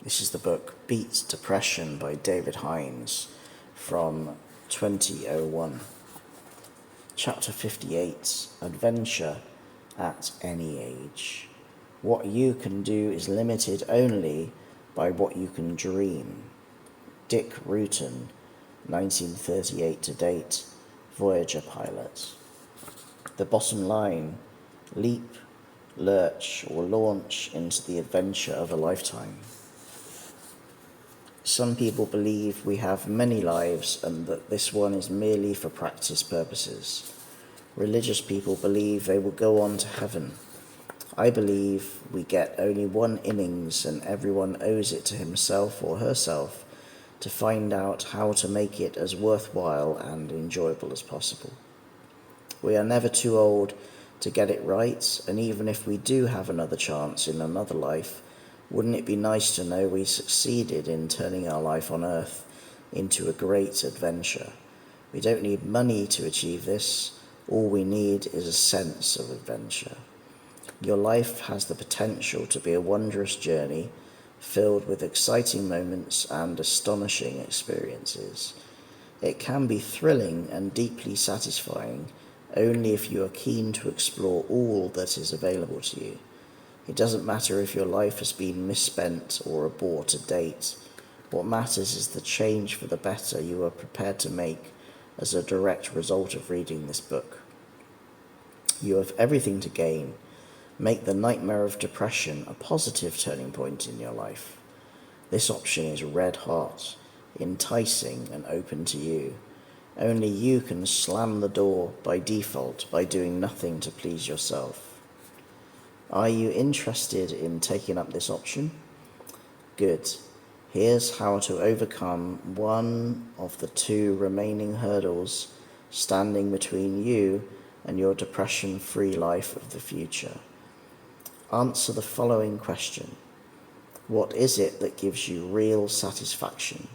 This is the book Beat Depression by David Hinds from 2001. Chapter 58, Adventure at Any Age. What you can do is limited only by what you can dream. Dick Rutan, 1938 to date, Voyager pilot. The bottom line: leap, lurch, or launch into the adventure of a lifetime. Some people believe we have many lives and that this one is merely for practice purposes. Religious people believe they will go on to heaven. I believe we get only one innings and everyone owes it to himself or herself to find out how to make it as worthwhile and enjoyable as possible. We are never too old to get it right, and even if we do have another chance in another life, wouldn't it be nice to know we succeeded in turning our life on earth into a great adventure? We don't need money to achieve this. All we need is a sense of adventure. Your life has the potential to be a wondrous journey filled with exciting moments and astonishing experiences. It can be thrilling and deeply satisfying only if you are keen to explore all that is available to you. It doesn't matter if your life has been misspent or a bore to date. What matters is the change for the better you are prepared to make as a direct result of reading this book. You have everything to gain. Make the nightmare of depression a positive turning point in your life. This option is red hot, enticing, and open to you. Only you can slam the door by default by doing nothing to please yourself. Are you interested in taking up this option? Good. Here's how to overcome one of the two remaining hurdles standing between you and your depression-free life of the future. Answer the following question. What is it that gives you real satisfaction?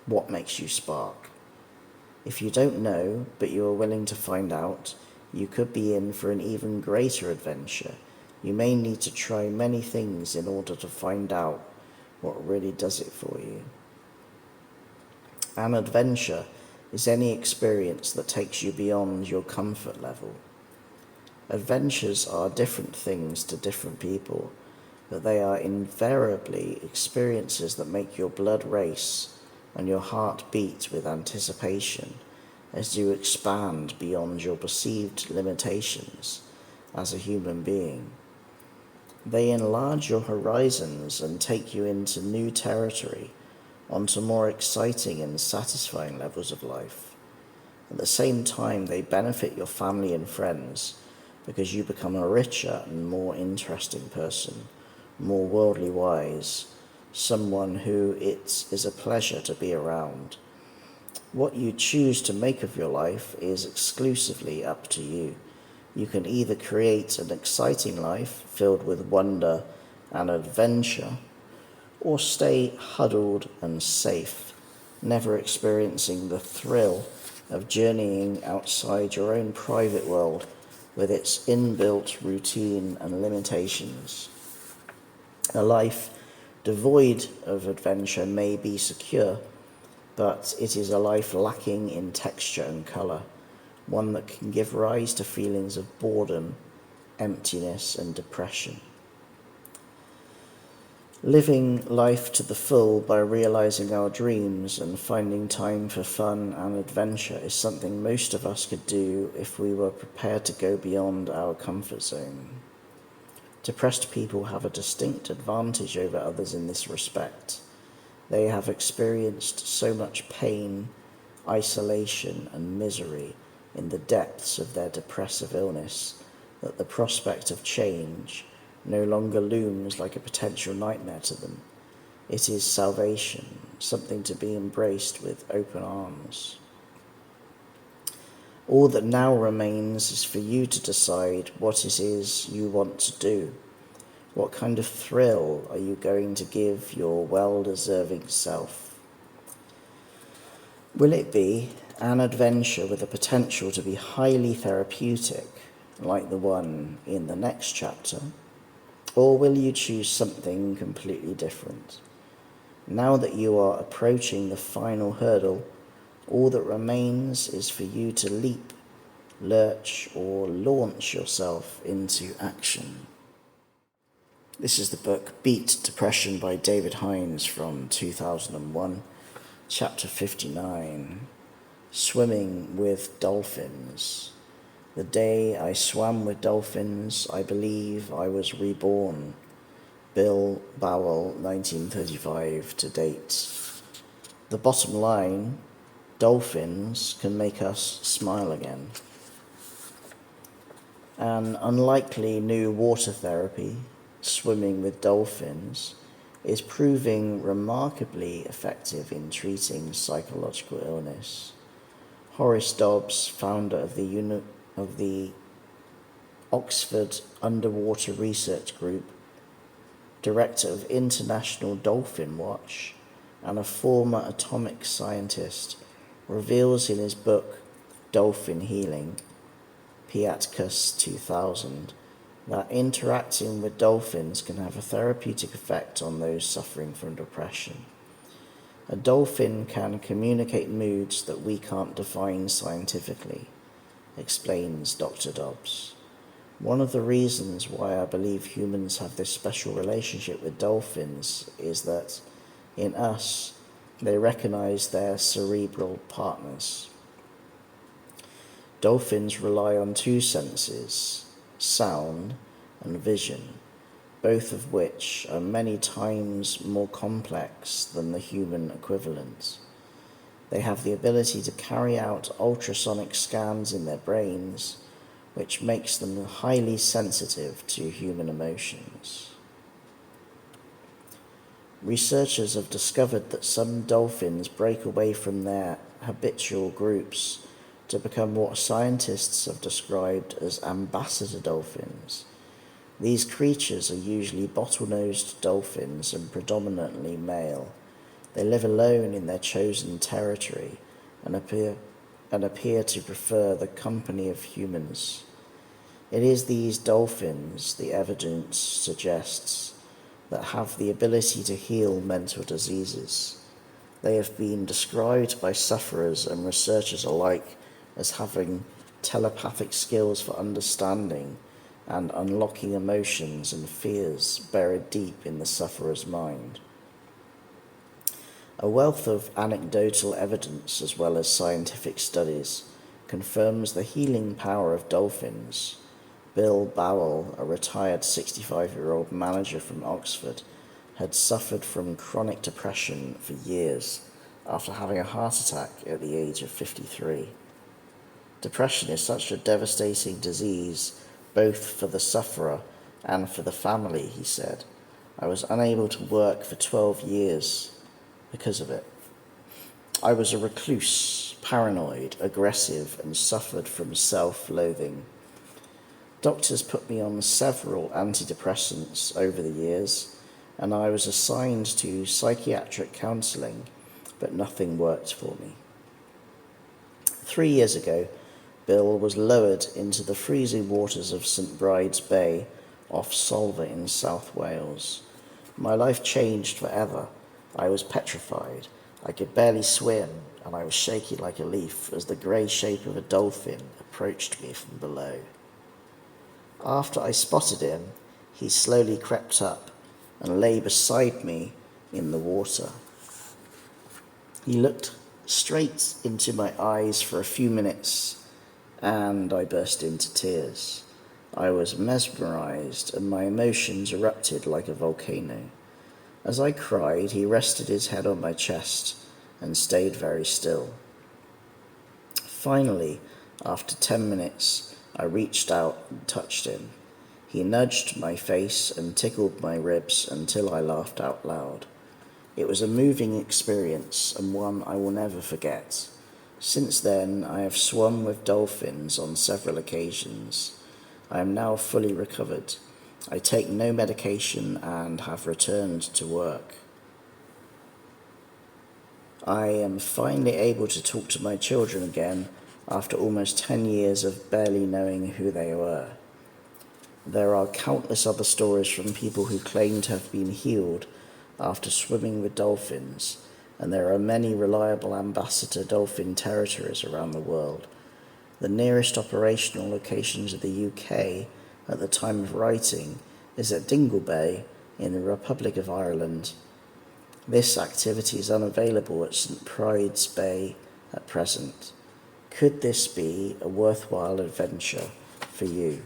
What makes you spark? If you don't know, but you are willing to find out, you could be in for an even greater adventure. You may need to try many things in order to find out what really does it for you. An adventure is any experience that takes you beyond your comfort level. Adventures are different things to different people, but they are invariably experiences that make your blood race and your heart beat with anticipation as you expand beyond your perceived limitations as a human being. They enlarge your horizons and take you into new territory, onto more exciting and satisfying levels of life. At the same time, they benefit your family and friends because you become a richer and more interesting person, more worldly wise, someone who it is a pleasure to be around. What you choose to make of your life is exclusively up to you. You can either create an exciting life filled with wonder and adventure, or stay huddled and safe, never experiencing the thrill of journeying outside your own private world with its inbuilt routine and limitations. A life devoid of adventure may be secure, but it is a life lacking in texture and colour, one that can give rise to feelings of boredom, emptiness, and depression. Living life to the full by realizing our dreams and finding time for fun and adventure is something most of us could do if we were prepared to go beyond our comfort zone. Depressed people have a distinct advantage over others in this respect. They have experienced so much pain, isolation, and misery in the depths of their depressive illness that the prospect of change no longer looms like a potential nightmare to them. It is salvation, something to be embraced with open arms. All that now remains is for you to decide what it is you want to do. What kind of thrill are you going to give your well-deserving self? Will it be an adventure with the potential to be highly therapeutic, like the one in the next chapter? Or will you choose something completely different? Now that you are approaching the final hurdle, all that remains is for you to leap, lurch, or launch yourself into action. This is the book Beat Depression by David Hinds from 2001, chapter 59, Swimming with Dolphins. The day I swam with dolphins, I believe I was reborn. Bill Bowell, 1935 to date. The bottom line, dolphins can make us smile again. An unlikely new water therapy, swimming with dolphins, is proving remarkably effective in treating psychological illness. Horace Dobbs, founder of the Oxford Underwater Research Group, director of International Dolphin Watch, and a former atomic scientist, reveals in his book Dolphin Healing, Piatkus 2000, that interacting with dolphins can have a therapeutic effect on those suffering from depression. A dolphin can communicate moods that we can't define scientifically, explains Dr. Dobbs. One of the reasons why I believe humans have this special relationship with dolphins is that, in us, they recognize their cerebral partners. Dolphins rely on two senses, sound and vision, both of which are many times more complex than the human equivalent. They have the ability to carry out ultrasonic scans in their brains, which makes them highly sensitive to human emotions. Researchers have discovered that some dolphins break away from their habitual groups to become what scientists have described as ambassador dolphins. These creatures are usually bottlenose dolphins and predominantly male. They live alone in their chosen territory and appear to prefer the company of humans. It is these dolphins, the evidence suggests, that have the ability to heal mental diseases. They have been described by sufferers and researchers alike as having telepathic skills for understanding and unlocking emotions and fears buried deep in the sufferer's mind. A wealth of anecdotal evidence as well as scientific studies confirms the healing power of dolphins. Bill Bowell, a retired 65-year-old manager from Oxford, had suffered from chronic depression for years after having a heart attack at the age of 53. Depression is such a devastating disease, both for the sufferer and for the family, he said. I was unable to work for 12 years because of it. I was a recluse, paranoid, aggressive, and suffered from self-loathing. Doctors put me on several antidepressants over the years, and I was assigned to psychiatric counselling, but nothing worked for me. 3 years ago, Bill was lowered into the freezing waters of St Bride's Bay off Solva in South Wales. My life changed forever. I was petrified. I could barely swim, and I was shaky like a leaf as the grey shape of a dolphin approached me from below. After I spotted him, he slowly crept up and lay beside me in the water. He looked straight into my eyes for a few minutes, and I burst into tears. I was mesmerized, and my emotions erupted like a volcano. As I cried, he rested his head on my chest and stayed very still. Finally, after 10 minutes, I reached out and touched him. He nudged my face and tickled my ribs until I laughed out loud. It was a moving experience and one I will never forget. Since then, I have swum with dolphins on several occasions. I am now fully recovered. I take no medication and have returned to work. I am finally able to talk to my children again after almost 10 years of barely knowing who they were. There are countless other stories from people who claim to have been healed after swimming with dolphins, and there are many reliable ambassador dolphin territories around the world. The nearest operational locations of the UK at the time of writing is at Dingle Bay in the Republic of Ireland. This activity is unavailable at St Pride's Bay at present. Could this be a worthwhile adventure for you?